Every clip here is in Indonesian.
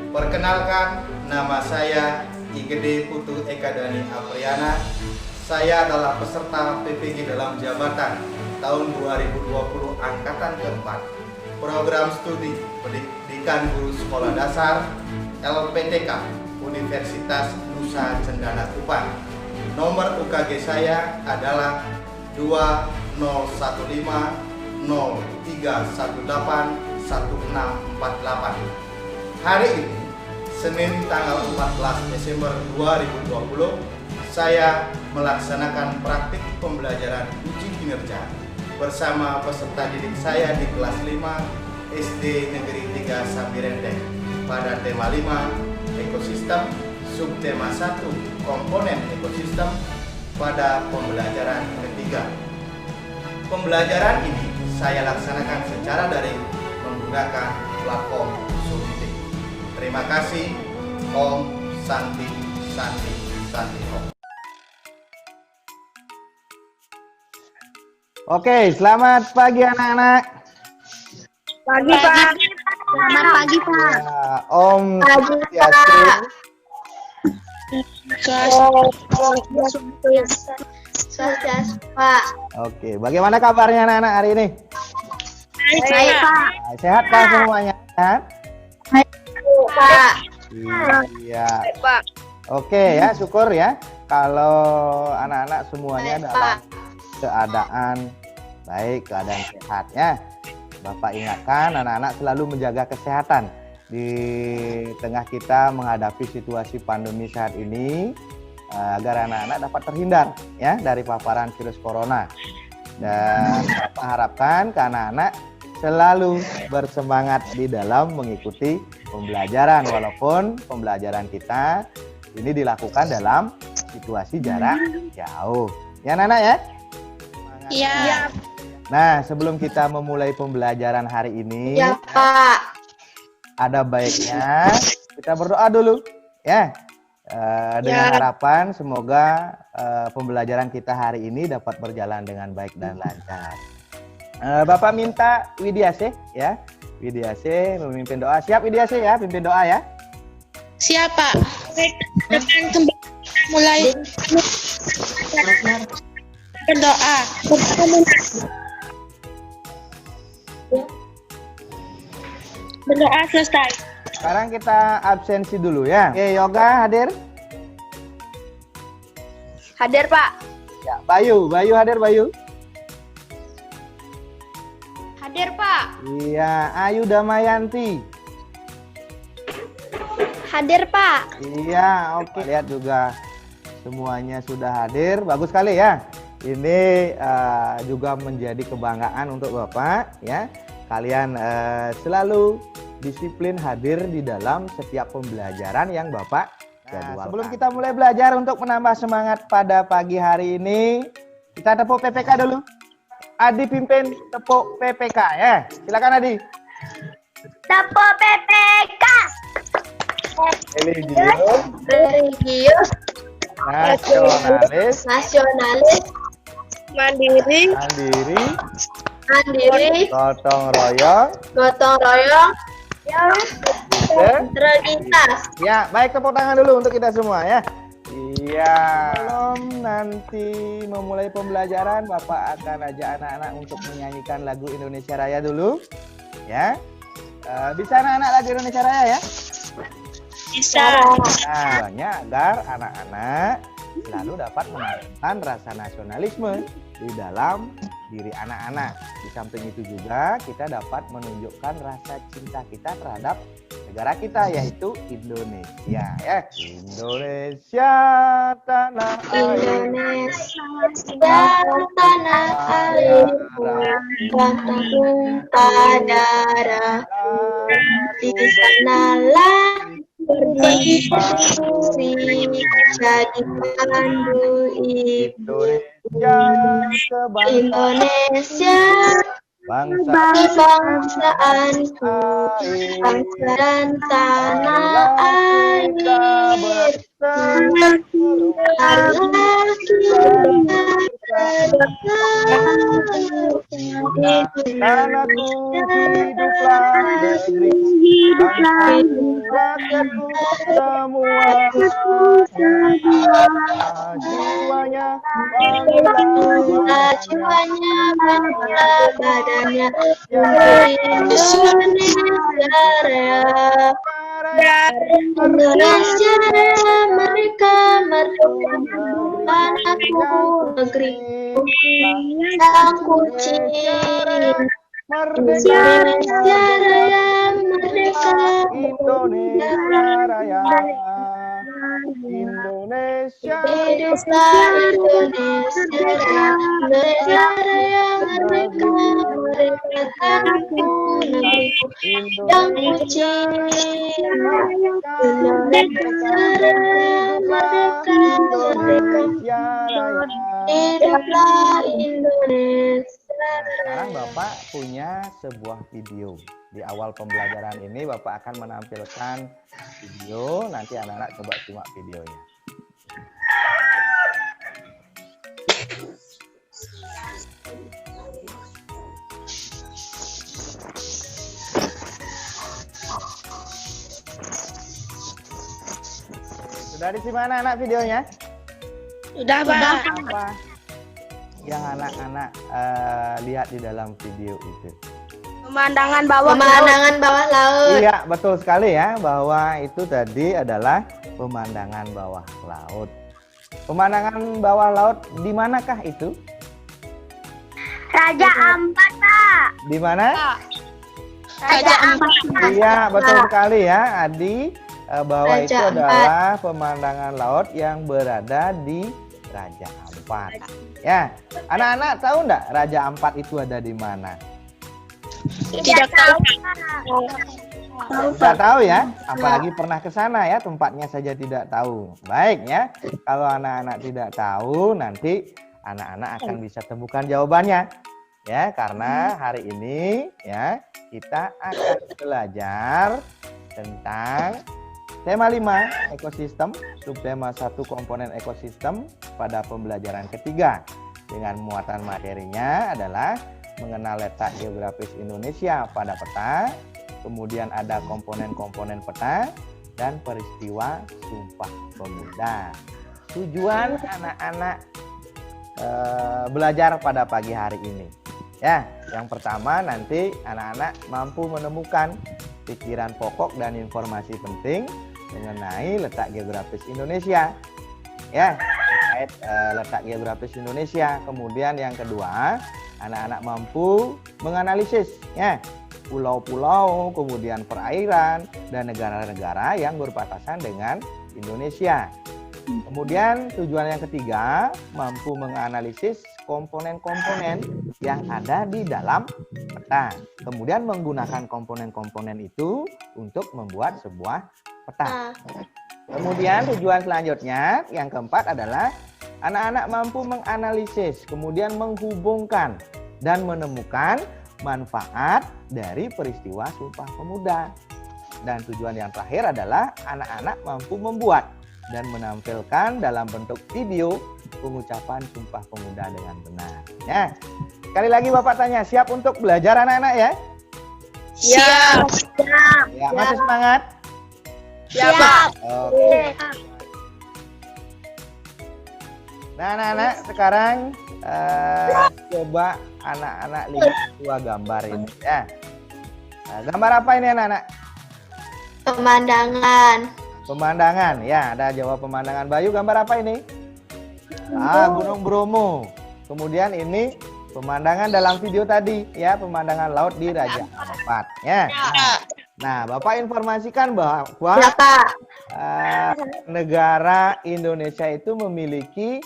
Perkenalkan, nama saya IGD Putu Eka Dani Apriana. Saya adalah peserta PPG dalam jabatan tahun 2020 angkatan keempat, program studi pendidikan guru sekolah dasar LPTK Universitas Nusa Cendana Kupang. Nomor UKG saya adalah 201503181648. Hari ini, Senin tanggal 14 Desember 2020, saya melaksanakan praktik pembelajaran uji kinerja bersama peserta didik saya di kelas 5 SD Negeri 3 Sambirenteng pada tema 5 ekosistem, subtema 1 komponen ekosistem pada pembelajaran ketiga. Pembelajaran ini saya laksanakan secara daring menggunakan platform Zoom Meeting. Terima kasih. Om Santi Santi Santi Om. Oke, selamat pagi anak-anak. Pagi, Pak. Selamat pagi, Pak. Ya, Om Swastiastu, Pak. Oke, bagaimana kabarnya anak-anak hari ini? Baik, Pak. Sehat Pak semuanya? Sehat? Pak. Iya. Pak. Oke ya, syukur ya. Kalau anak-anak semuanya Baik, dalam keadaan baik, keadaan sehat ya. Bapak ingatkan anak-anak selalu menjaga kesehatan di tengah kita menghadapi situasi pandemi saat ini, agar anak-anak dapat terhindar ya dari paparan virus corona. Dan Bapak harapkan ke anak-anak selalu bersemangat di dalam mengikuti pembelajaran, walaupun pembelajaran kita ini dilakukan dalam situasi jarak jauh. Ya anak-anak ya? Iya. Nah, sebelum kita memulai pembelajaran hari ini, Ya, Pak. ada baiknya kita berdoa dulu ya. Dengan harapan semoga pembelajaran kita hari ini dapat berjalan dengan baik dan lancar. Bapak minta Widiase ya. Widiase memimpin doa. Siap Widiase ya, pimpin doa ya. Siap, Pak. Dengan kembali kita mulai berdoa. Berdoa selesai. Sekarang kita absensi dulu ya. Oke, Yoga hadir? Hadir, Pak. Ya, Bayu hadir Bayu? Hadir, Pak. Iya, Ayu Damayanti. Hadir, Pak. Iya, oke. Lihat juga semuanya sudah hadir. Bagus sekali ya. Ini juga menjadi kebanggaan untuk Bapak ya. Kalian selalu disiplin hadir di dalam setiap pembelajaran yang Bapak jadwalkan. Sebelum kita mulai belajar untuk menambah semangat pada pagi hari ini, kita tepuk PPK dulu. Adi pimpin tepuk PPK ya. Silakan Adi. Tepuk PPK. Religius. Nasionalis. Mandiri. Gotong royong. Integritas. Ya, baik, tepuk tangan dulu untuk kita semua ya. Iya. Sebelum nanti memulai pembelajaran, Bapak akan ajak anak-anak untuk menyanyikan lagu Indonesia Raya dulu. Ya. Bisa anak-anak lagu Indonesia Raya ya? Bisa. Nah, tujuannya agar anak-anak selalu dapat menanamkan rasa nasionalisme di dalam diri anak-anak. Di samping itu juga kita dapat menunjukkan rasa cinta kita terhadap negara kita, yaitu Indonesia ya. Indonesia tanah air. Indonesia tanah airku, tumpah darah. Di sanalah berdiri jadi pandu ibu. Indonesia bangsaanku, bangsa dan tanah air. Allah Karena ku hiduplah negeri rakyatku semua, jiwanya, bangga jiwanya, bangga badannya, untuk Indonesia Raya. Indonesia Raya, merdeka, merdeka, tanahku, negeriku, yang ku cinta. Indonesia Raya, merdeka, Indonesia Raya, Indonesia hiduplah Indonesia Raya, Indonesia Raya, merdeka, merdeka, tanahku, negeriku, yang ku cinta. Indonesia Raya, merdeka, merdeka, hiduplah Indonesia. Sekarang Bapak punya sebuah video. Di awal pembelajaran ini Bapak akan menampilkan video. Nanti anak-anak coba simak videonya. Sudah disimak anak-anak videonya? Sudah, Pak. Apa yang anak-anak lihat di dalam video itu? Pemandangan bawah Pemandangan bawah laut. Iya, betul sekali ya, bahwa itu tadi adalah pemandangan bawah laut. Pemandangan bawah laut di manakah itu? Raja Ampat, Pak. Di mana? Raja Ampat. Iya, betul sekali ya, Adi, bahwa Raja itu Ampat. adalah pemandangan laut yang berada di Raja Ampat. Ya, anak-anak tahu enggak Raja Ampat itu ada di mana? Tidak tahu. Tidak tahu ya, apalagi pernah ke sana ya, tempatnya saja tidak tahu. Baik ya, kalau anak-anak tidak tahu, nanti anak-anak akan bisa temukan jawabannya. Ya, karena hari ini ya, kita akan belajar tentang tema 5, ekosistem, subtema 1, komponen ekosistem pada pembelajaran ketiga. Dengan muatan materinya adalah mengenal letak geografis Indonesia pada peta, kemudian ada komponen-komponen peta, dan peristiwa Sumpah Pemuda. Tujuan anak-anak belajar pada pagi hari ini. Ya, yang pertama nanti anak-anak mampu menemukan pikiran pokok dan informasi penting mengenai letak geografis Indonesia. Ya, terkait letak geografis Indonesia. Kemudian yang kedua, anak-anak mampu menganalisis ya pulau-pulau, kemudian perairan dan negara-negara yang berbatasan dengan Indonesia. Kemudian tujuan yang ketiga, mampu menganalisis komponen-komponen yang ada di dalam peta. Kemudian menggunakan komponen-komponen itu untuk membuat sebuah peta. Kemudian tujuan selanjutnya, yang keempat adalah anak-anak mampu menganalisis, kemudian menghubungkan dan menemukan manfaat dari peristiwa Sumpah Pemuda. Dan tujuan yang terakhir adalah anak-anak mampu membuat dan menampilkan dalam bentuk video pengucapan Sumpah Pemuda dengan benar. Ya, sekali lagi Bapak tanya, siap untuk belajar anak-anak ya? Siap. Ya, masih semangat? Siap. Oke. Nah, anak-anak sekarang coba anak-anak lihat dua gambar ini ya. Nah, gambar apa ini anak-anak? Pemandangan. Pemandangan ya, ada jawab pemandangan. Bayu, gambar apa ini? Gunung Bromo. Kemudian ini pemandangan dalam video tadi ya, pemandangan laut di Raja Ampat ya. Nah, Bapak informasikan bahwa negara Indonesia itu memiliki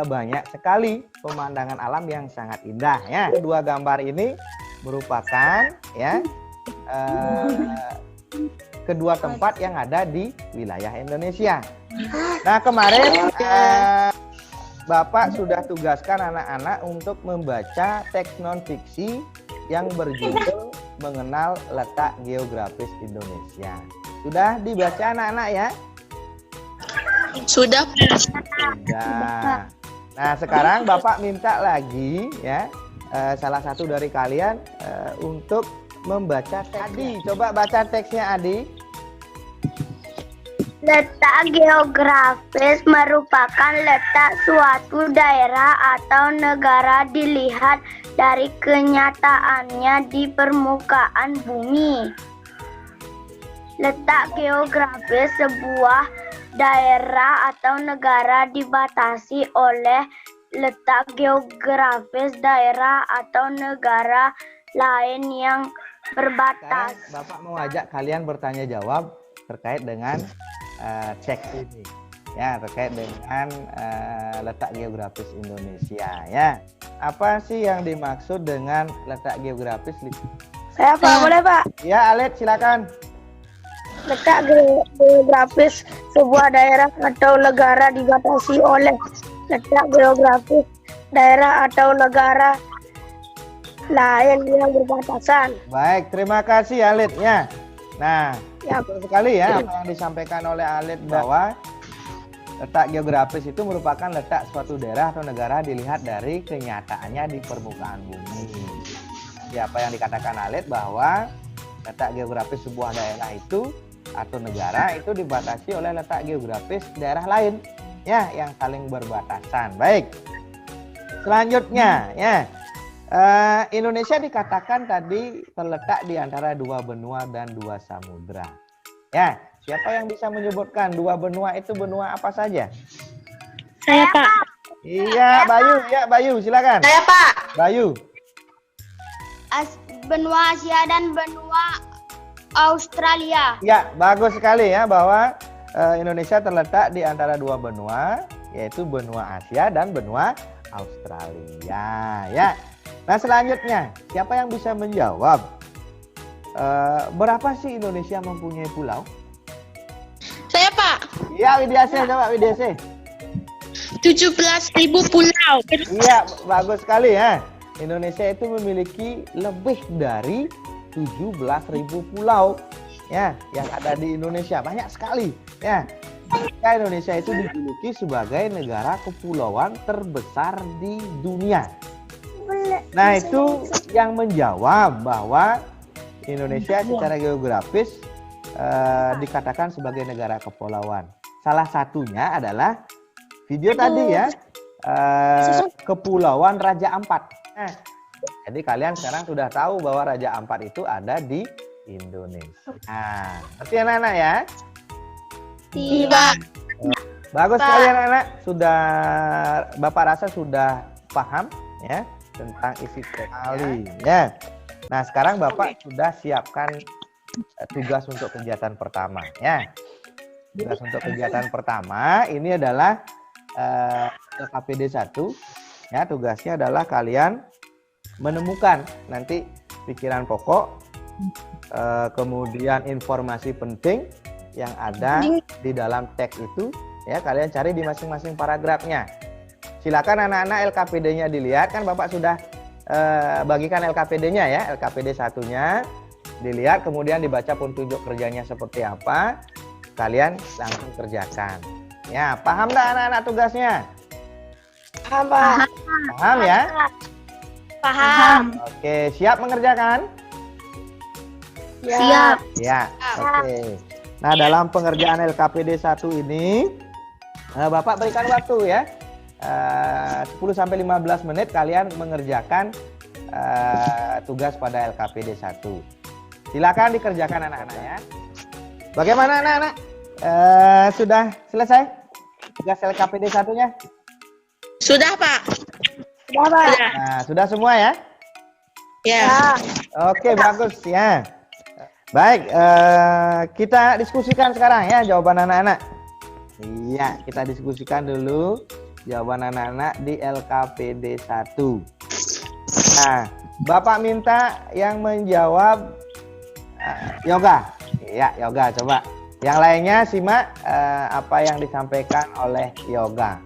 banyak sekali pemandangan alam yang sangat indah ya. Kedua gambar ini merupakan ya kedua tempat yang ada di wilayah Indonesia. Nah, kemarin Bapak sudah tugaskan anak-anak untuk membaca teks non-fiksi yang berjudul Mengenal Letak Geografis Indonesia. Sudah dibaca anak-anak ya? Sudah. Sudah. Nah, sekarang Bapak minta lagi ya salah satu dari kalian untuk membaca teks. Adi, coba baca teksnya Adi. Letak geografis merupakan letak suatu daerah atau negara dilihat dari kenyataannya di permukaan bumi. Letak geografis sebuah daerah atau negara dibatasi oleh letak geografis daerah atau negara lain yang berbatasan. Sekarang Bapak mau ajak kalian bertanya jawab terkait dengan teks ini, ya, terkait dengan letak geografis Indonesia, ya. Apa sih yang dimaksud dengan letak geografis? Saya Pak, boleh Pak? Ya, Alet, silakan. Letak geografis sebuah daerah atau negara dibatasi oleh letak geografis daerah atau negara lain yang berbatasan. Baik, terima kasih Alet, ya. Nah, Ya, betul sekali ya apa yang disampaikan oleh Alet bahwa letak geografis itu merupakan letak suatu daerah atau negara dilihat dari kenyataannya di permukaan bumi. Jadi apa yang dikatakan Alet bahwa letak geografis sebuah daerah itu atau negara itu dibatasi oleh letak geografis daerah lain, ya, yang saling berbatasan. Baik. Selanjutnya, ya. Indonesia dikatakan tadi terletak di antara dua benua dan dua samudra. Ya, siapa yang bisa menyebutkan dua benua itu benua apa saja? Saya Pak. Iya, Bayu. Ya, Bayu, silakan. Saya Pak. Bayu. Benua Asia dan benua Australia. Ya, bagus sekali ya bahwa Indonesia terletak di antara dua benua, yaitu benua Asia dan benua Australia. Ya. Nah, selanjutnya, siapa yang bisa menjawab berapa sih Indonesia mempunyai pulau? Saya Pak. Iya, Widiase, coba Widiase. 17.000 pulau. Iya, bagus sekali ya. Indonesia itu memiliki lebih dari 17.000 pulau, ya, yang ada di Indonesia. Banyak sekali, ya. Indonesia itu dijuluki sebagai negara kepulauan terbesar di dunia. Nah, itu yang menjawab bahwa Indonesia secara geografis dikatakan sebagai negara kepulauan. Salah satunya adalah video tadi ya, Kepulauan Raja Ampat. Nah, jadi kalian sekarang sudah tahu bahwa Raja Ampat itu ada di Indonesia. Nah, ngerti anak-anak ya? Tidak. Bagus sekali anak-anak. Sudah, Bapak rasa sudah paham ya tentang isi teks ya. Nah, sekarang Bapak sudah siapkan tugas untuk kegiatan pertama ya. Tugas untuk kegiatan pertama ini adalah LKPD 1 ya. Tugasnya adalah kalian menemukan nanti pikiran pokok, kemudian informasi penting yang ada di dalam teks itu ya. Kalian cari di masing-masing paragrafnya. Silakan anak-anak LKPD-nya dilihat, kan Bapak sudah bagikan LKPD-nya ya. LKPD 1-nya dilihat, kemudian dibaca petunjuk kerjanya seperti apa. Kalian langsung kerjakan. Ya, paham enggak anak-anak tugasnya? Paham, Pak. Paham ya? Paham. Oke, siap mengerjakan? Siap. Ya, oke. Nah, dalam pengerjaan LKPD 1 ini Bapak berikan waktu ya. 10-15 menit kalian mengerjakan tugas pada LKPD 1. Silakan dikerjakan anak-anak ya. Bagaimana anak-anak? Sudah selesai tugas LKPD 1-nya? Sudah Pak. Sudah, Pak. Sudah. Nah, sudah semua ya? Ya. Oke, bagus ya. Baik, kita diskusikan sekarang ya jawaban anak-anak. Iya, kita diskusikan dulu jawaban anak-anak di LKPD 1. Nah, Bapak minta yang menjawab Yoga. Iya, Yoga coba. Yang lainnya simak apa yang disampaikan oleh Yoga.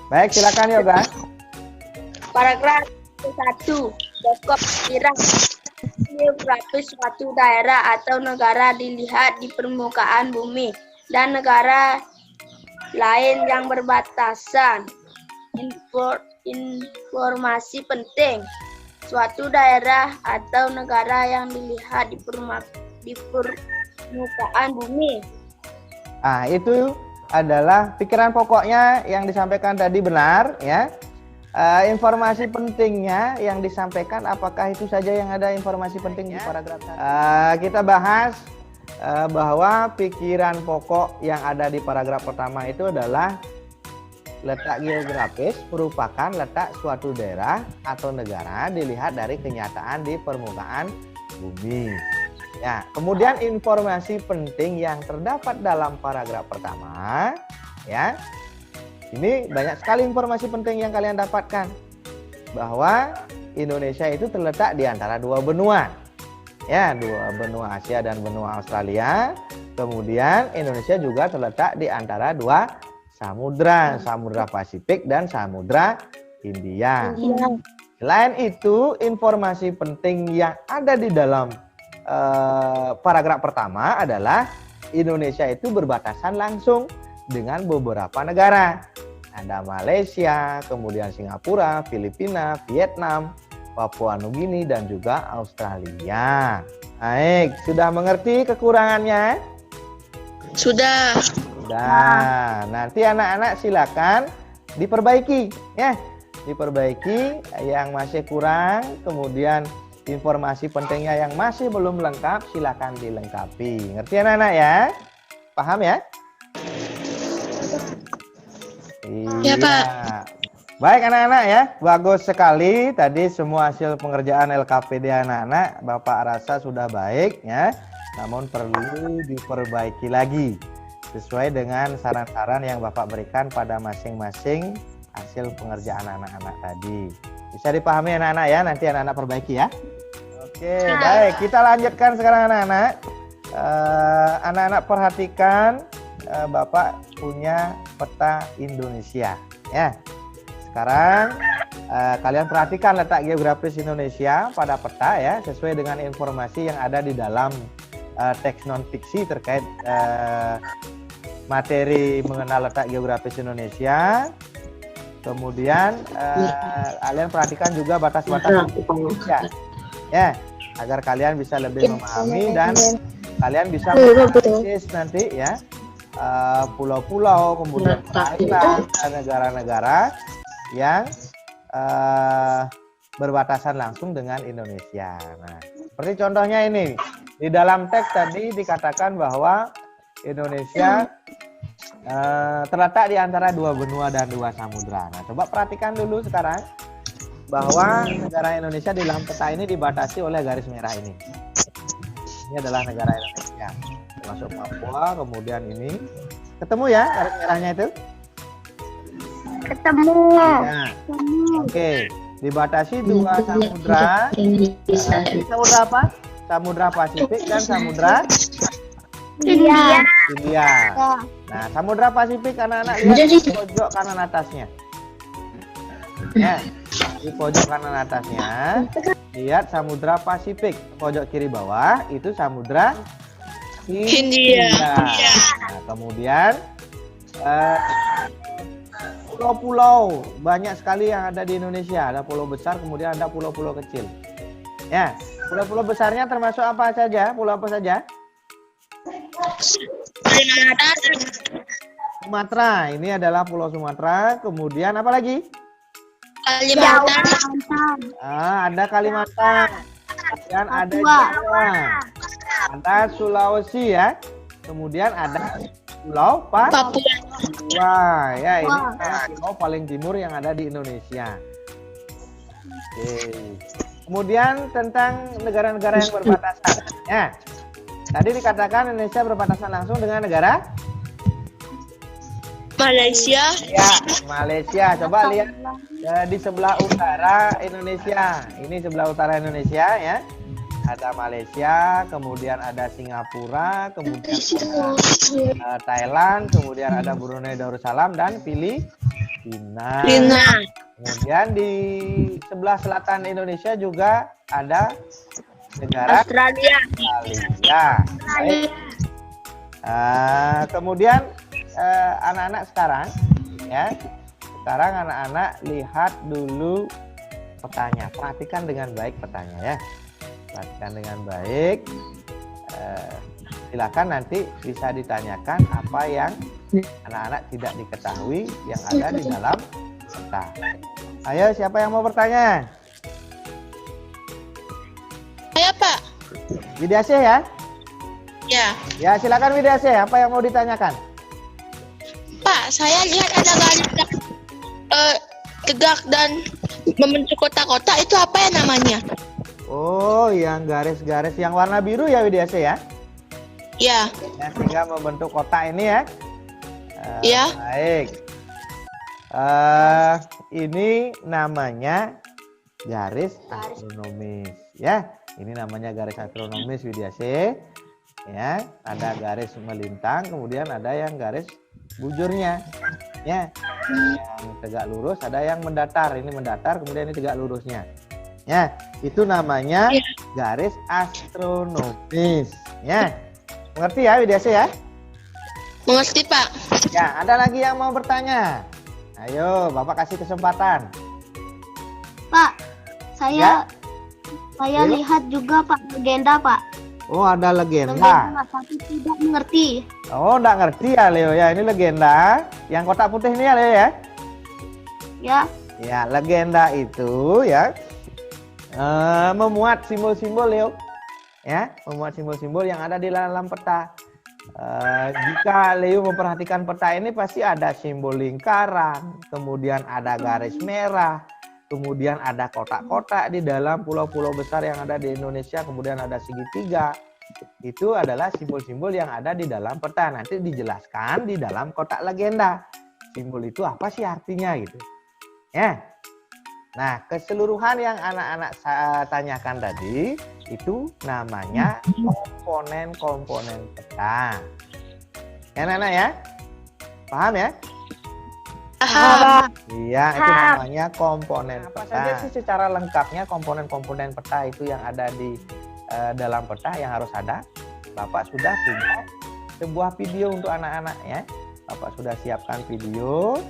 Baik, silakan Yoga. Paragraf 1. Pokok pikiran geografis suatu daerah atau negara dilihat di permukaan bumi dan negara lain yang berbatasan. Informasi penting. Suatu daerah atau negara yang dilihat di permukaan bumi. Nah, itu adalah pikiran pokoknya yang disampaikan tadi benar ya. Informasi pentingnya yang disampaikan, apakah itu saja yang ada informasi penting di paragraf tadi? Kita bahas bahwa pikiran pokok yang ada di paragraf pertama itu adalah letak geografis merupakan letak suatu daerah atau negara dilihat dari kenyataan di permukaan bumi. Ya, kemudian informasi penting yang terdapat dalam paragraf pertama, ya. Ini banyak sekali informasi penting yang kalian dapatkan, bahwa Indonesia itu terletak di antara dua benua. Ya, dua benua Asia dan benua Australia. Kemudian Indonesia juga terletak di antara dua samudra, Samudra Pasifik dan Samudra Hindia. Selain itu, informasi penting yang ada di dalam paragraf pertama adalah Indonesia itu berbatasan langsung dengan beberapa negara. Ada Malaysia, kemudian Singapura, Filipina, Vietnam, Papua Nugini, dan juga Australia. Baik, sudah mengerti kekurangannya? Sudah. Sudah. Nanti anak-anak silakan diperbaiki, ya. Diperbaiki yang masih kurang, kemudian informasi pentingnya yang masih belum lengkap silakan dilengkapi. Ngerti anak-anak ya? Paham ya? Ya, Pak. Baik anak-anak ya, bagus sekali tadi semua hasil pengerjaan LKPD anak-anak. Bapak rasa sudah baik ya, namun perlu diperbaiki lagi sesuai dengan saran-saran yang Bapak berikan pada masing-masing hasil pengerjaan anak-anak tadi. Bisa dipahami anak-anak ya, nanti anak-anak perbaiki ya. Oke, baik, kita lanjutkan sekarang anak-anak. Anak-anak perhatikan, Bapak punya peta Indonesia ya. Sekarang kalian perhatikan letak geografis Indonesia pada peta ya, sesuai dengan informasi yang ada di dalam teks non fiksi terkait materi mengenal letak geografis Indonesia. Kemudian kalian perhatikan juga batas-batas Indonesia ya, agar kalian bisa lebih memahami dan kalian bisa menganalisis nanti ya pulau-pulau, kemudian perairan dan negara-negara yang berbatasan langsung dengan Indonesia. Nah, seperti contohnya ini di dalam teks tadi dikatakan bahwa Indonesia terletak di antara dua benua dan dua samudra. Nah, coba perhatikan dulu sekarang bahwa negara Indonesia di dalam peta ini dibatasi oleh garis merah ini. Ini adalah negara Indonesia, termasuk Papua. Kemudian ini ketemu ya garis merahnya itu? Ketemu. Ya. Oke, dibatasi dua samudra. Samudra apa? Samudra Pasifik dan Samudra India. India. Nah, Samudra Pasifik anak-anak lihat di pojok kanan atasnya. Ya, di pojok kanan atasnya lihat Samudra Pasifik. Pojok kiri bawah itu Samudra Hindia. Nah, kemudian pulau-pulau banyak sekali yang ada di Indonesia. Ada pulau besar, kemudian ada pulau-pulau kecil. Ya, pulau-pulau besarnya termasuk apa saja? Pulau apa saja? Sumatera. Ini adalah Pulau Sumatera. Kemudian apa lagi? Kalimantan. Ada Kalimantan. Dan ada Jawa. Ada Sulawesi ya. Kemudian ada Pulau Papua. Ya, ini pulau paling timur yang ada di Indonesia. Oke. Kemudian tentang negara-negara yang berbatasan. Ya. Tadi dikatakan Indonesia berbatasan langsung dengan negara Malaysia. Ya, Malaysia. Coba lihat di sebelah utara Indonesia. Ini sebelah utara Indonesia ya. Ada Malaysia, kemudian ada Singapura, kemudian ada Thailand, kemudian ada Brunei Darussalam dan Filipina. Kemudian di sebelah selatan Indonesia juga ada negara Australia. Baik. Kemudian anak-anak sekarang ya, sekarang anak-anak lihat dulu petanya, perhatikan dengan baik petanya ya, perhatikan dengan baik. silakan nanti bisa ditanyakan apa yang anak-anak tidak diketahui yang ada di dalam peta. Ayo, siapa yang mau bertanya? Saya Pak. Widyasih ya? Ya. Ya, silakan Widyasih. Apa yang mau ditanyakan? Pak, saya lihat ada garis tegak dan membentuk kotak-kotak, itu apa ya namanya? Oh, yang garis-garis yang warna biru ya Widyasih ya? Ya. Ya, sehingga membentuk kotak ini ya? Ya. Baik. Ini namanya garis astronomis ya. Ini namanya garis astronomis Widyasih. Ya, ada garis melintang, kemudian ada yang garis bujurnya. Ya, yang tegak lurus, ada yang mendatar. Ini mendatar, kemudian ini tegak lurusnya. Ya, itu namanya garis astronomis. Ya, mengerti ya Widyasih ya? Mengerti Pak. Ya, ada lagi yang mau bertanya? Ayo, Bapak kasih kesempatan. Pak, saya Ya? lihat juga Pak legenda Pak. Oh, ada Legenda legenda. tapi tidak mengerti. Oh, enggak ngerti ya Leo ya. Ini legenda. Yang kotak putih ini ya Leo ya. Ya, Ya, legenda itu ya memuat simbol-simbol Leo. Ya, memuat simbol-simbol yang ada di dalam peta. Jika Leo memperhatikan peta ini pasti ada simbol lingkaran, kemudian ada garis merah, kemudian ada kotak-kotak di dalam pulau-pulau besar yang ada di Indonesia, kemudian ada segitiga. Itu adalah simbol-simbol yang ada di dalam peta. Nanti dijelaskan di dalam kotak legenda. Simbol itu apa sih artinya gitu. Ya. Nah, keseluruhan yang anak-anak saya tanyakan tadi itu namanya komponen-komponen peta. Ya, anak-anak ya? Paham ya? Paham. Iya, itu namanya komponen peta. Apa saja sih secara lengkapnya komponen-komponen peta itu yang ada di dalam peta yang harus ada? Bapak sudah punya sebuah video untuk anak-anak ya. Bapak sudah siapkan video.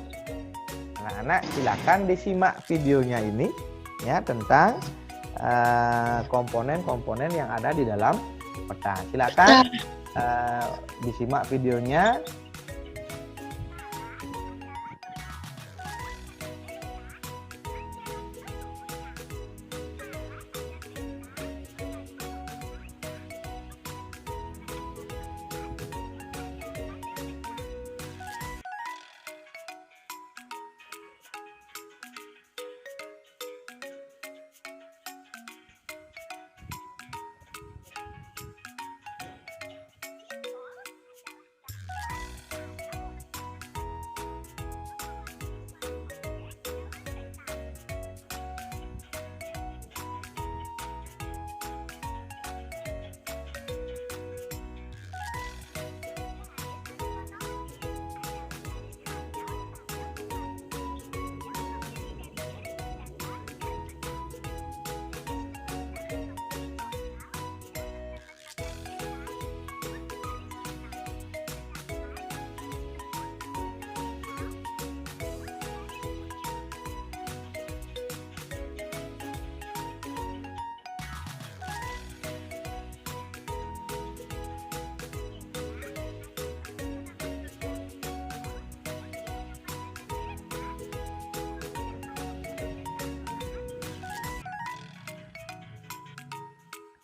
Anak-anak silakan disimak videonya ini ya tentang komponen-komponen yang ada di dalam peta. Silakan disimak videonya.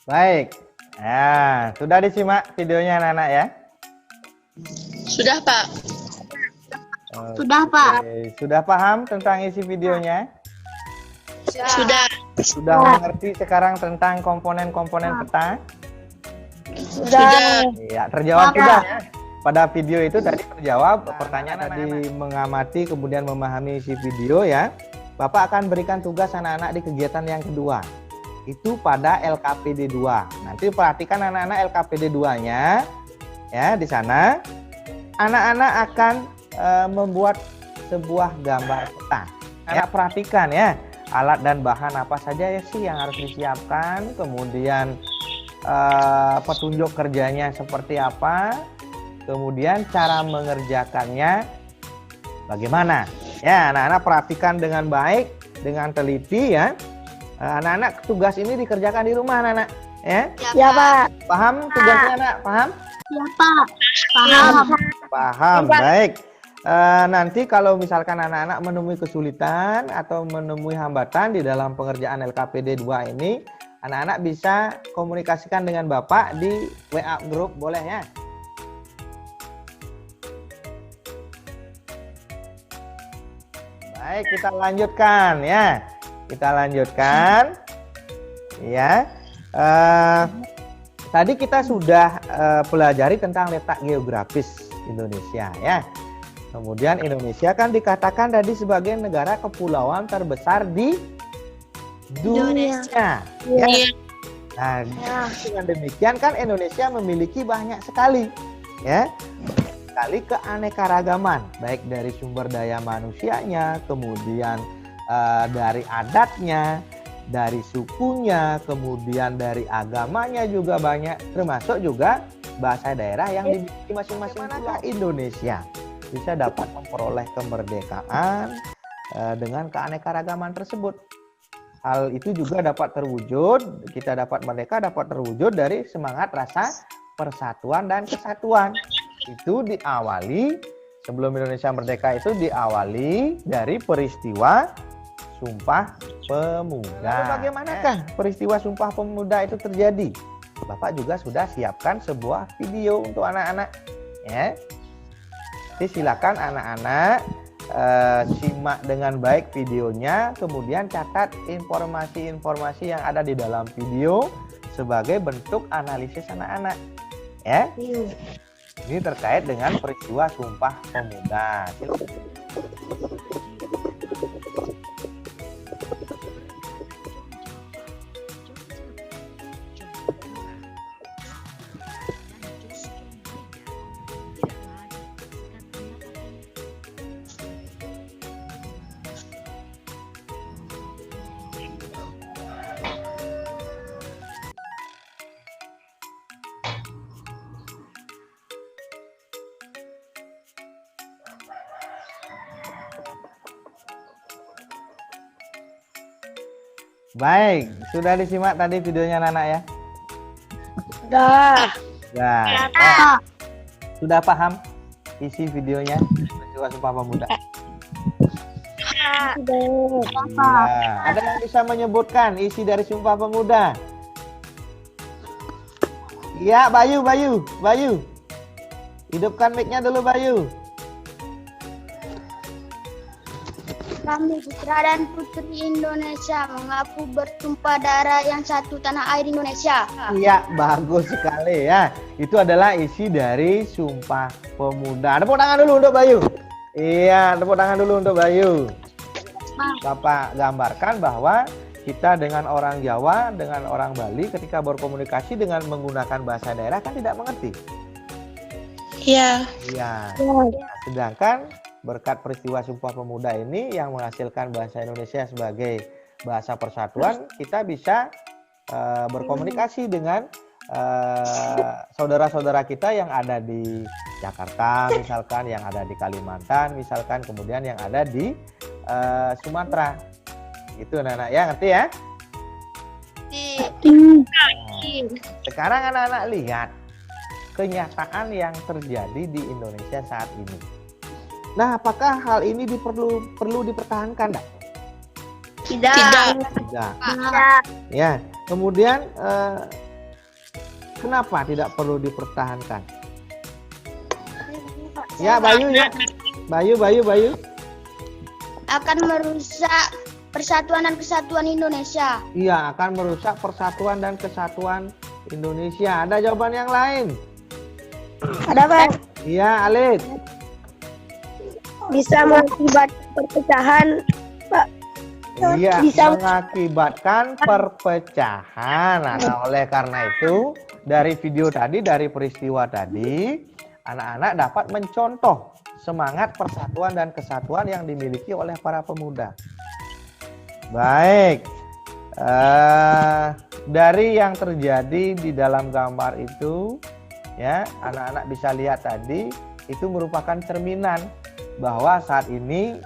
Baik. Nah, sudah disimak videonya anak-anak ya? Sudah Pak. sudah Pak. Oke, sudah paham tentang isi videonya? Sudah. Sudah mengerti sekarang tentang komponen-komponen peta? Sudah. Iya, terjawab sudah ya. Pada video itu tadi terjawab pertanyaan tadi mengamati kemudian memahami isi video ya. Bapak akan berikan tugas anak-anak di kegiatan yang kedua. Itu pada LKPD 2. Nanti perhatikan anak-anak LKPD 2-nya ya di sana. Anak-anak akan membuat sebuah gambar peta. Ya, perhatikan ya alat dan bahan apa saja ya sih yang harus disiapkan, kemudian petunjuk kerjanya seperti apa, kemudian cara mengerjakannya bagaimana. Ya, anak-anak perhatikan dengan baik, dengan teliti ya. Anak-anak tugas ini dikerjakan di rumah anak-anak Ya, Ya, Pak. paham tugasnya anak? Paham? Ya Pak. Paham. Paham, baik. Nanti kalau misalkan anak-anak menemui kesulitan atau menemui hambatan di dalam pengerjaan LKPD 2 ini, anak-anak bisa komunikasikan dengan Bapak di WA grup, boleh ya? Baik, kita lanjutkan ya. Kita lanjutkan. Ya. Tadi kita sudah pelajari tentang letak geografis Indonesia ya. Kemudian Indonesia kan dikatakan tadi sebagai negara kepulauan terbesar di dunia. Ya. Nah, dengan demikian kan Indonesia memiliki banyak sekali ya. Sekali keanekaragaman, baik dari sumber daya manusianya, kemudian dari adatnya, dari sukunya, kemudian dari agamanya juga banyak, termasuk juga bahasa daerah yang dimiliki masing-masing. Manakah Indonesia bisa dapat memperoleh kemerdekaan dengan keanekaragaman tersebut? Hal itu juga dapat terwujud, kita dapat merdeka dapat terwujud dari semangat rasa persatuan dan kesatuan. Itu diawali, sebelum Indonesia merdeka itu diawali dari peristiwa Sumpah Pemuda. Lalu bagaimanakah peristiwa Sumpah Pemuda itu terjadi? Bapak juga sudah siapkan sebuah video untuk anak-anak ya. Jadi silakan anak-anak simak dengan baik videonya, kemudian catat informasi-informasi yang ada di dalam video sebagai bentuk analisis anak-anak ya. Ini terkait dengan peristiwa Sumpah Pemuda. Baik, sudah disimak tadi videonya Nana ya? Sudah. Nah, sudah paham isi videonya peristiwa Sumpah Pemuda? Nah, ada yang bisa menyebutkan isi dari Sumpah Pemuda? Iya, Bayu. Hidupkan mic-nya dulu, Bayu. Kami putra dan putri Indonesia mengaku bertumpah darah yang satu tanah air Indonesia. Iya, bagus sekali ya. Itu adalah isi dari Sumpah Pemuda. Tepuk tangan dulu untuk Bayu. Iya, tepuk tangan dulu untuk Bayu. Bapak gambarkan bahwa kita dengan orang Jawa, dengan orang Bali ketika berkomunikasi dengan menggunakan bahasa daerah kan tidak mengerti. Iya. Iya. Sedangkan berkat peristiwa Sumpah Pemuda ini yang menghasilkan bahasa Indonesia sebagai bahasa persatuan, kita bisa berkomunikasi dengan saudara-saudara kita yang ada di Jakarta misalkan, yang ada di Kalimantan misalkan, kemudian yang ada di Sumatera. Itu anak-anak ya, ngerti ya? Sekarang anak-anak lihat kenyataan yang terjadi di Indonesia saat ini. Nah, apakah hal ini perlu dipertahankan? Tidak. Ya, kemudian kenapa tidak perlu dipertahankan? Ya, Bayu ya. Bayu. Akan merusak persatuan dan kesatuan Indonesia. Iya, akan merusak persatuan dan kesatuan Indonesia. Ada jawaban yang lain? Ada, Pak. Iya, Alif. Bisa mengakibatkan perpecahan, Pak. Iya, Bisa mengakibatkan perpecahan. Nah, oleh karena itu, dari video tadi, dari peristiwa tadi, anak-anak dapat mencontoh semangat persatuan dan kesatuan yang dimiliki oleh para pemuda. Baik, dari yang terjadi di dalam gambar itu, ya, anak-anak bisa lihat tadi, itu merupakan cerminan bahwa saat ini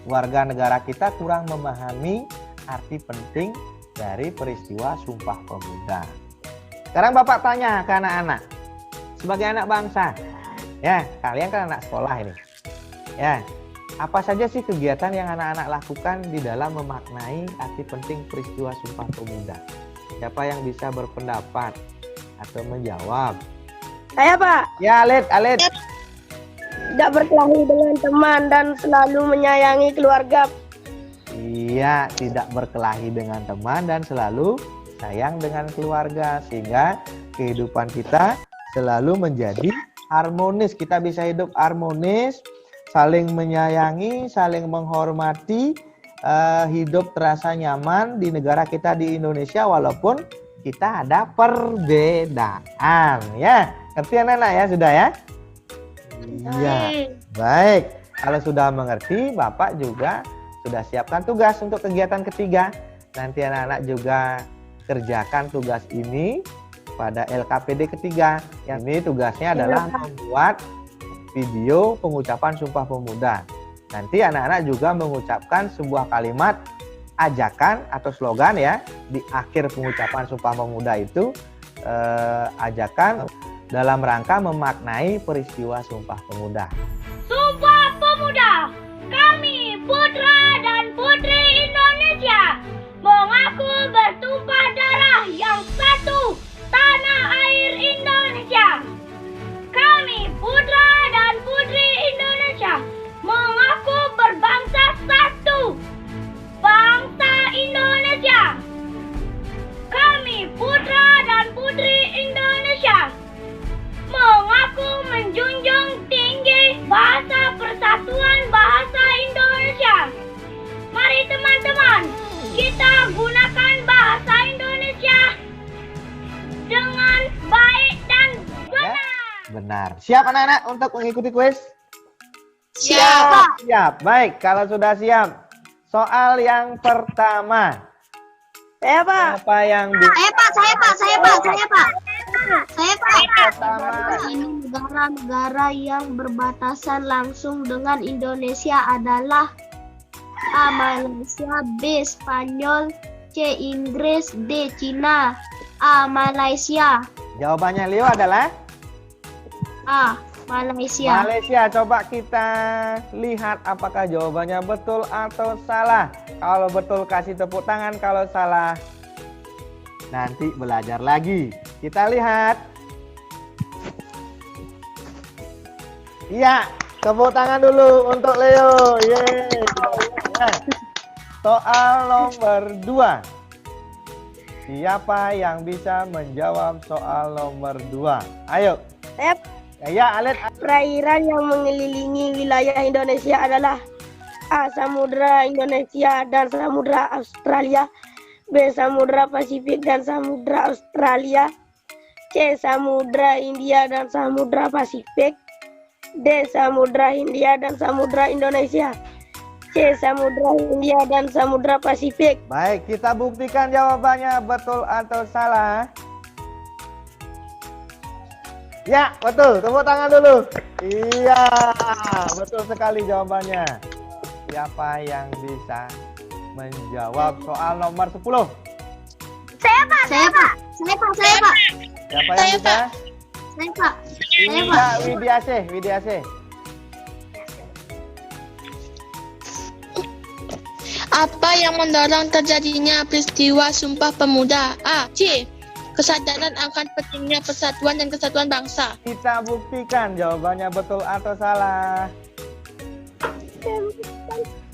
warga negara kita kurang memahami arti penting dari peristiwa Sumpah Pemuda. Sekarang Bapak tanya ke anak-anak. Sebagai anak bangsa, ya, kalian kan anak sekolah ini. Ya, apa saja sih kegiatan yang anak-anak lakukan di dalam memaknai arti penting peristiwa Sumpah Pemuda? Siapa yang bisa berpendapat atau menjawab? Saya, Pak. Ya, Alit. Tidak berkelahi dengan teman dan selalu menyayangi keluarga. Iya, tidak berkelahi dengan teman dan selalu sayang dengan keluarga. Sehingga kehidupan kita selalu menjadi harmonis. Kita bisa hidup harmonis, saling menyayangi, saling menghormati, hidup terasa nyaman di negara kita di Indonesia walaupun kita ada perbedaan. Ya, ngerti anak-anak ya, sudah ya? Iya, baik. Kalau sudah mengerti, Bapak juga sudah siapkan tugas untuk kegiatan ketiga. Nanti anak-anak juga kerjakan tugas ini pada LKPD ketiga. Yang ini tugasnya adalah membuat video pengucapan Sumpah Pemuda. Nanti anak-anak juga mengucapkan sebuah kalimat ajakan atau slogan ya di akhir pengucapan Sumpah Pemuda itu, ajakan dalam rangka memaknai peristiwa Sumpah Pemuda. Sumpah Pemuda, kami putra dan putri Indonesia mengaku bertumpah darah yang satu, tanah air Indonesia. Kami putra dan putri Indonesia mengaku berbangsa satu, bangsa Indonesia. Kami putra dan putri Indonesia mengaku menjunjung tinggi bahasa persatuan bahasa Indonesia. Mari teman-teman, kita gunakan bahasa Indonesia dengan baik dan benar. Benar. Siap anak-anak untuk mengikuti kuis? Siap. Siap. Baik, kalau sudah siap. Soal yang pertama. Saya, Pak. Apa yang bisa? Pertama. Ini negara-negara yang berbatasan langsung dengan Indonesia adalah A. Malaysia, B. Spanyol, C. Inggris, D. Cina. A. Malaysia. Jawabannya Leo adalah A. Malaysia. Malaysia. Coba kita lihat apakah jawabannya betul atau salah. Kalau betul kasih tepuk tangan, kalau salah nanti belajar lagi. Kita lihat. Iya, tepuk tangan dulu untuk Leo. Yeay. Nah, soal nomor 2. Siapa yang bisa menjawab soal nomor 2? Ayo. Saya, Ya, Alit. perairan yang mengelilingi wilayah Indonesia adalah A. Samudra Indonesia dan Samudra Australia, B. Samudra Pasifik dan Samudra Australia, C. Samudra India dan Samudra Pasifik, D. Samudra Hindia dan Samudra Indonesia, C. Samudra Hindia dan Samudra Pasifik. Baik, kita buktikan jawabannya betul atau salah. Ya, betul. Tepuk tangan dulu. Iya, betul sekali jawabannya. Siapa yang bisa menjawab soal nomor 10? Saya, Pak. Siapa yang bisa? Saya, Pak. Iya, Widiasih. Apa yang mendorong terjadinya peristiwa Sumpah Pemuda? A. C. Kesadaran akan pentingnya persatuan dan kesatuan bangsa. Kita buktikan jawabannya betul atau salah.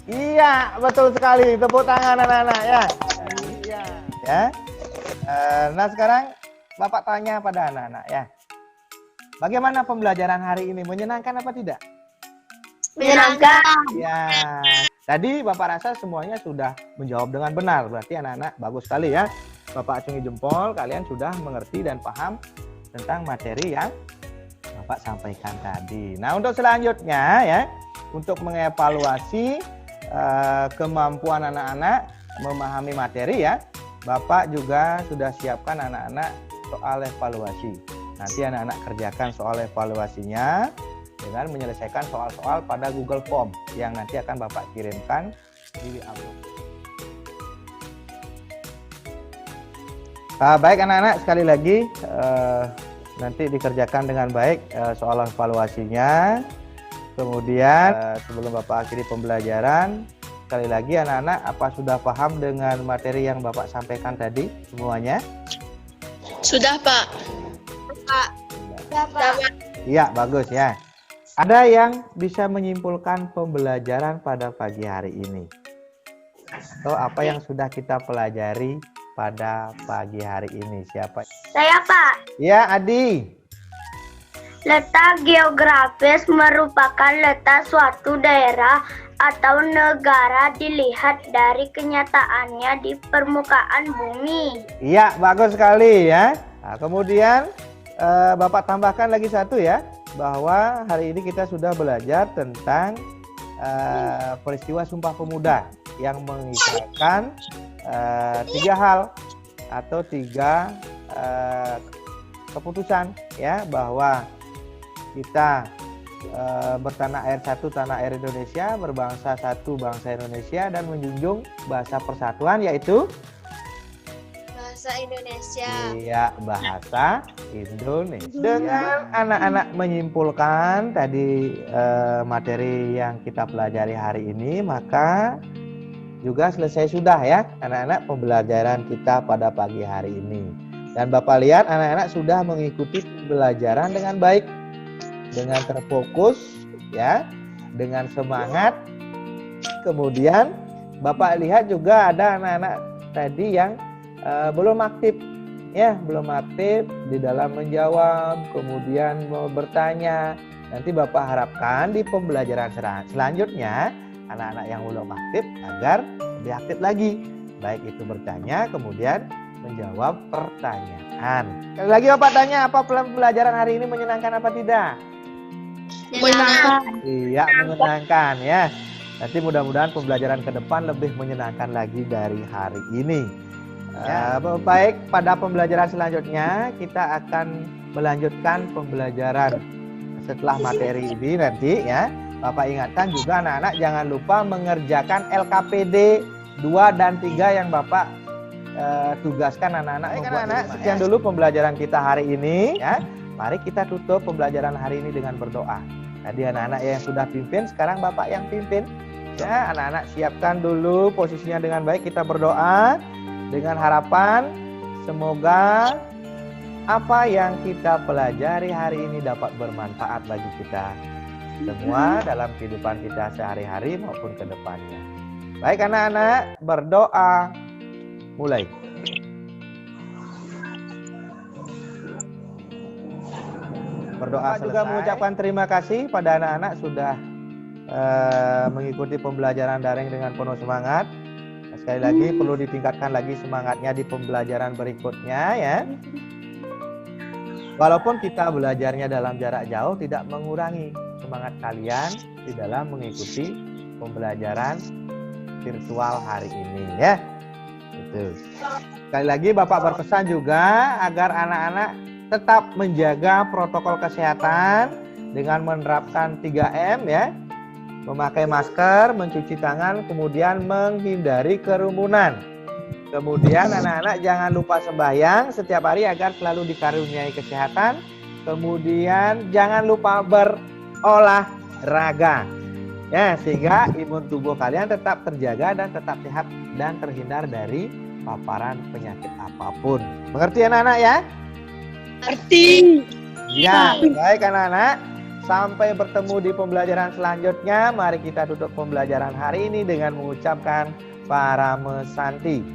Iya, betul sekali. Tepuk tangan anak-anak ya. Iya. Ya. Nah sekarang Bapak tanya pada anak-anak ya. Bagaimana pembelajaran hari ini? Menyenangkan apa tidak? Menyenangkan. Ya. Tadi Bapak rasa semuanya sudah menjawab dengan benar. Berarti anak-anak bagus sekali ya. Bapak acungi jempol, kalian sudah mengerti dan paham tentang materi yang Bapak sampaikan tadi. Nah, untuk selanjutnya ya, untuk mengevaluasi kemampuan anak-anak memahami materi ya, Bapak juga sudah siapkan anak-anak soal evaluasi. Nanti anak-anak kerjakan soal evaluasinya dengan menyelesaikan soal-soal pada Google Form yang nanti akan Bapak kirimkan di WA. Baik anak-anak, sekali lagi nanti dikerjakan dengan baik soal evaluasinya. Kemudian sebelum Bapak akhiri pembelajaran, sekali lagi anak-anak, apa sudah paham dengan materi yang Bapak sampaikan tadi semuanya? Sudah, Pak. Pak. Ya, Pak. Iya, bagus ya. Ada yang bisa menyimpulkan pembelajaran pada pagi hari ini? Atau apa yang sudah kita pelajari pada pagi hari ini? Siapa? Saya, Pak. Ya, Adi. Letak geografis merupakan letak suatu daerah atau negara dilihat dari kenyataannya di permukaan bumi. Iya, bagus sekali ya. Nah, kemudian Bapak tambahkan lagi satu ya, bahwa hari ini kita sudah belajar tentang peristiwa Sumpah Pemuda yang mengisahkan 3 hal atau 3 keputusan ya, bahwa kita bertanah air satu, tanah air Indonesia, berbangsa satu, bangsa Indonesia, dan menjunjung bahasa persatuan, yaitu Bahasa Indonesia. iya, bahasa Indonesia. Dengan anak-anak menyimpulkan tadi materi yang kita pelajari hari ini, maka juga selesai sudah ya anak-anak pembelajaran kita pada pagi hari ini. Dan Bapak lihat anak-anak sudah mengikuti pembelajaran dengan baik, dengan terfokus ya, dengan semangat. Kemudian Bapak lihat juga ada anak-anak tadi yang belum aktif ya, belum aktif di dalam menjawab, kemudian mau bertanya. Nanti Bapak harapkan di pembelajaran selanjutnya anak-anak yang belum aktif agar lebih aktif lagi, baik itu bertanya kemudian menjawab pertanyaan. Sekali lagi Bapak tanya, apa pembelajaran hari ini menyenangkan apa tidak? Menyenangkan. Iya, menyenangkan ya. Nanti mudah-mudahan pembelajaran ke depan lebih menyenangkan lagi dari hari ini. Baik, pada pembelajaran selanjutnya kita akan melanjutkan pembelajaran setelah materi ini nanti ya. Bapak ingatkan juga anak-anak jangan lupa mengerjakan LKPD 2 dan 3 yang Bapak tugaskan anak-anak. Anak-anak, sekian dulu pembelajaran kita hari ini ya. Mari kita tutup pembelajaran hari ini dengan berdoa. Tadi anak-anak yang sudah pimpin, sekarang Bapak yang pimpin. Ya, anak-anak siapkan dulu posisinya dengan baik, kita berdoa dengan harapan semoga apa yang kita pelajari hari ini dapat bermanfaat bagi kita semua dalam kehidupan kita sehari-hari maupun ke depannya. Baik anak-anak, berdoa mulai. Berdoa juga mengucapkan terima kasih pada anak-anak sudah mengikuti pembelajaran daring dengan penuh semangat. Sekali lagi perlu ditingkatkan lagi semangatnya di pembelajaran berikutnya ya. Walaupun kita belajarnya dalam jarak jauh, tidak mengurangi semangat kalian di dalam mengikuti pembelajaran virtual hari ini ya. Itu. Sekali lagi Bapak berpesan juga agar anak-anak tetap menjaga protokol kesehatan dengan menerapkan 3M ya. Memakai masker, mencuci tangan, kemudian menghindari kerumunan. Kemudian anak-anak jangan lupa sembahyang setiap hari agar selalu dikaruniai kesehatan. Kemudian jangan lupa berolahraga. Ya, sehingga imun tubuh kalian tetap terjaga dan tetap sehat dan terhindar dari paparan penyakit apapun. Mengerti anak-anak ya? Arti. Ya, baik anak-anak. Sampai bertemu di pembelajaran selanjutnya. Mari kita tutup pembelajaran hari ini dengan mengucapkan Parame Santi.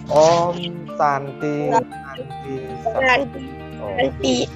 Om Santi, Santi, Santi. Nanti.